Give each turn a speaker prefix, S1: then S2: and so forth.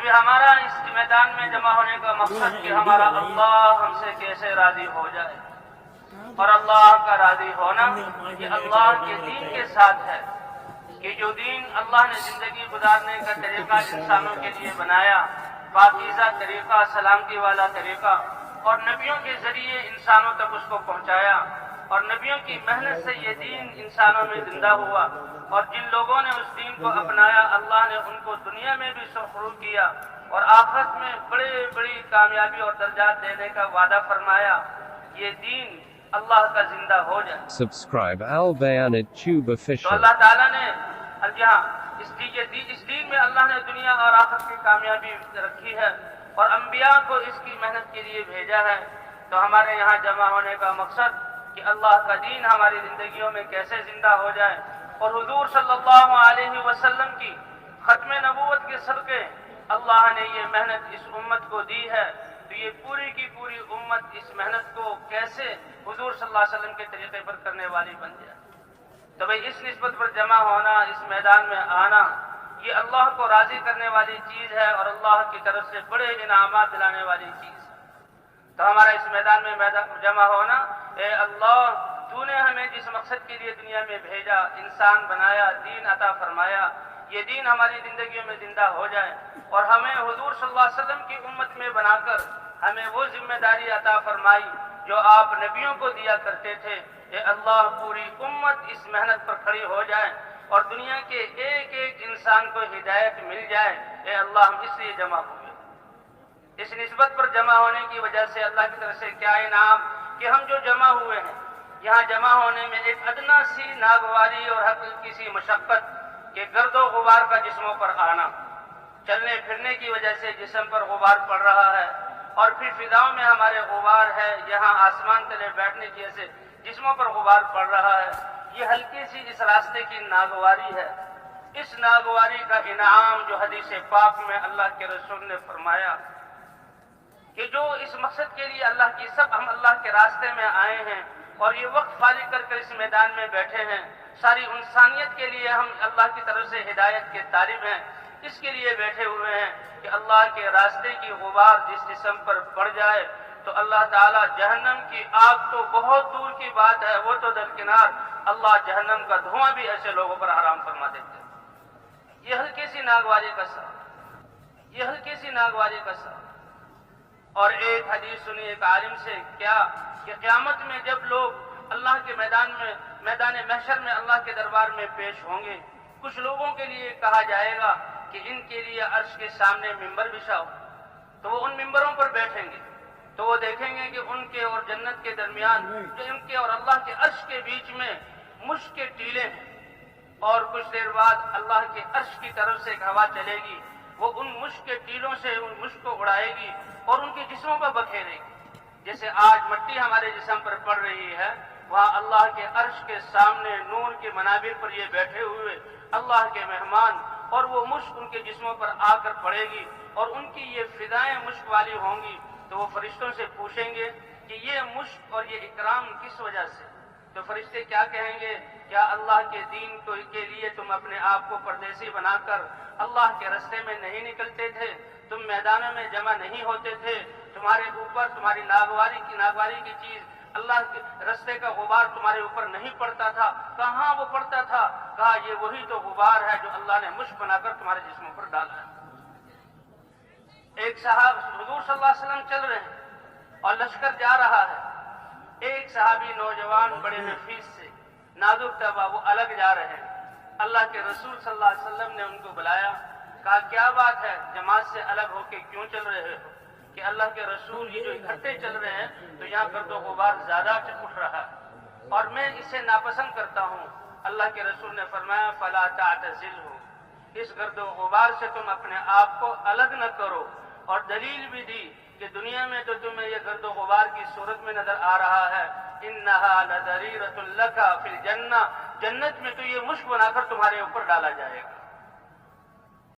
S1: ابھی ہمارا اس میدان میں جمع ہونے کا مقصد کہ ہمارا اللہ ہم سے کیسے راضی ہو جائے، اور اللہ کا راضی ہونا یہ اللہ کے دین کے ساتھ ہے کہ جو دین اللہ نے زندگی گزارنے کا طریقہ انسانوں کے لیے بنایا، پاکیزہ طریقہ، سلامتی والا طریقہ، اور نبیوں کے ذریعے انسانوں تک اس کو پہنچایا، اور نبیوں کی محنت سے یہ دین انسانوں میں زندہ ہوا، اور جن لوگوں نے اس دین کو اپنایا اللہ نے ان کو دنیا میں بھی سرخرو کیا اور آخرت میں بڑی کامیابی اور درجات دینے کا وعدہ فرمایا۔ یہ دین اللہ کا زندہ ہو جائے۔
S2: Subscribe Al Bayanat Tube
S1: تو
S2: Official.
S1: اللہ تعالیٰ نے اس دین میں اللہ نے دنیا اور آخرت کی کامیابی رکھی ہے، اور انبیاء کو اس کی محنت کے لیے بھیجا ہے۔ تو ہمارے یہاں جمع ہونے کا مقصد کہ اللہ کا دین ہماری زندگیوں میں کیسے زندہ ہو جائے، اور حضور صلی اللہ علیہ وسلم کی ختم نبوت کے صدقے اللہ نے یہ محنت اس امت کو دی ہے، تو یہ پوری کی پوری امت اس محنت کو کیسے حضور صلی اللہ علیہ وسلم کے طریقے پر کرنے والی بن جائے۔ تو بھئی اس نسبت پر جمع ہونا، اس میدان میں آنا، یہ اللہ کو راضی کرنے والی چیز ہے اور اللہ کی طرف سے بڑے انعامات دلانے والی چیز ہے۔ تو ہمارا اس میدان میں جمع ہونا، اے اللہ تو نے ہمیں جس مقصد کے لیے دنیا میں بھیجا، انسان بنایا، دین عطا فرمایا، یہ دین ہماری زندگیوں میں زندہ ہو جائے، اور ہمیں حضور صلی اللہ علیہ وسلم کی امت میں بنا کر ہمیں وہ ذمہ داری عطا فرمائی جو آپ نبیوں کو دیا کرتے تھے۔ اے اللہ پوری امت اس محنت پر کھڑی ہو جائے اور دنیا کے ایک ایک انسان کو ہدایت مل جائے۔ اے اللہ ہم اس لیے جمع ہوئے، اس نسبت پر جمع ہونے کی وجہ سے اللہ کی طرف سے کیا انعام کہ ہم جو جمع ہوئے ہیں، یہاں جمع ہونے میں ایک ادنا سی ناگواری اور ہلکی سی مشقت کہ گرد و غبار کا جسموں پر آنا، چلنے پھرنے کی وجہ سے جسم پر غبار پڑ رہا ہے، اور پھر فضاؤں میں ہمارے غبار ہے، یہاں آسمان تلے بیٹھنے کی وجہ سے جسموں پر غبار پڑ رہا ہے، یہ ہلکی سی اس راستے کی ناگواری ہے۔ اس ناگواری کا انعام جو حدیث پاک میں اللہ کے رسول نے فرمایا کہ جو اس مقصد کے لیے ہم اللہ کے راستے میں آئے ہیں اور یہ وقت فارغ کر کے اس میدان میں بیٹھے ہیں، ساری انسانیت کے لیے ہم اللہ کی طرف سے ہدایت کے طالب ہیں، اس کے لیے بیٹھے ہوئے ہیں کہ اللہ کے راستے کی غبار جس جسم پر پڑ جائے تو اللہ تعالیٰ جہنم کی آگ تو بہت دور کی بات ہے، وہ تو درکنار، اللہ جہنم کا دھواں بھی ایسے لوگوں پر حرام فرما دیتے ہیں۔ یہ ہلکی سی ناگواری کا سبب۔ اور ایک حدیث سنی ایک عالم سے کیا کہ قیامت میں جب لوگ اللہ کے میدان محشر میں اللہ کے دربار میں پیش ہوں گے، کچھ لوگوں کے لیے کہا جائے گا کہ ان کے لیے عرش کے سامنے ممبر بچھاؤ، تو وہ ان ممبروں پر بیٹھیں گے، تو وہ دیکھیں گے کہ ان کے اور جنت کے درمیان جو ان کے اور اللہ کے عرش کے بیچ میں مشک کے ٹیلے ہیں، اور کچھ دیر بعد اللہ کے عرش کی طرف سے ایک ہوا چلے گی، وہ ان مشک کے ٹیلوں سے ان مشک کو اڑائے گی اور ان کے جسموں پر بکھیرے گی۔ جیسے آج مٹی ہمارے جسم پر پڑ رہی ہے، وہاں اللہ کے عرش کے سامنے نور کے منابر پر یہ بیٹھے ہوئے اللہ کے مہمان، اور وہ مشک ان کے جسموں پر آ کر پڑے گی اور ان کی یہ فضائیں مشک والی ہوں گی، تو وہ فرشتوں سے پوچھیں گے کہ یہ مشک اور یہ اکرام کس وجہ سے؟ تو فرشتے کیا کہیں گے؟ کیا اللہ کے دین کے لیے تم اپنے آپ کو پردیسی بنا کر اللہ کے راستے میں نہیں نکلتے تھے؟ تم میدانوں میں جمع نہیں ہوتے تھے؟ تمہارے اوپر تمہاری ناگواری کی چیز اللہ کے راستے کا غبار تمہارے اوپر نہیں پڑتا تھا؟ کہاں وہ پڑتا تھا؟ کہا یہ وہی تو غبار ہے جو اللہ نے مشک بنا کر تمہارے جسموں پر ڈالا ہے۔ ایک صحابی حضور صلی اللہ علیہ وسلم چل رہے ہیں اور لشکر جا رہا ہے، ایک صحابی نوجوان بڑے نفیس سے نازک تباہ وہ الگ جا رہے ہیں، اللہ کے رسول صلی اللہ علیہ وسلم نے ان کو بلایا، کہا کیا بات ہے جماعت سے الگ ہو کے کیوں چل رہے ہو؟ کہ اللہ کے رسول یہ جو اکٹھے چل رہے ہیں تو یہاں گرد و غبار زیادہ اٹھ رہا ہے اور میں اسے ناپسند کرتا ہوں۔ اللہ کے رسول نے فرمایا فلا تعتزلوا، اس گرد و غبار سے تم اپنے آپ کو الگ نہ کرو، اور دلیل بھی دی کہ دنیا میں تو تمہیں یہ گرد و غبار کی صورت میں نظر آ رہا ہے، انہا لضریرۃ لک فی الجنہ، جنت میں تو یہ مشک بنا کر تمہارے اوپر ڈالا جائے گا۔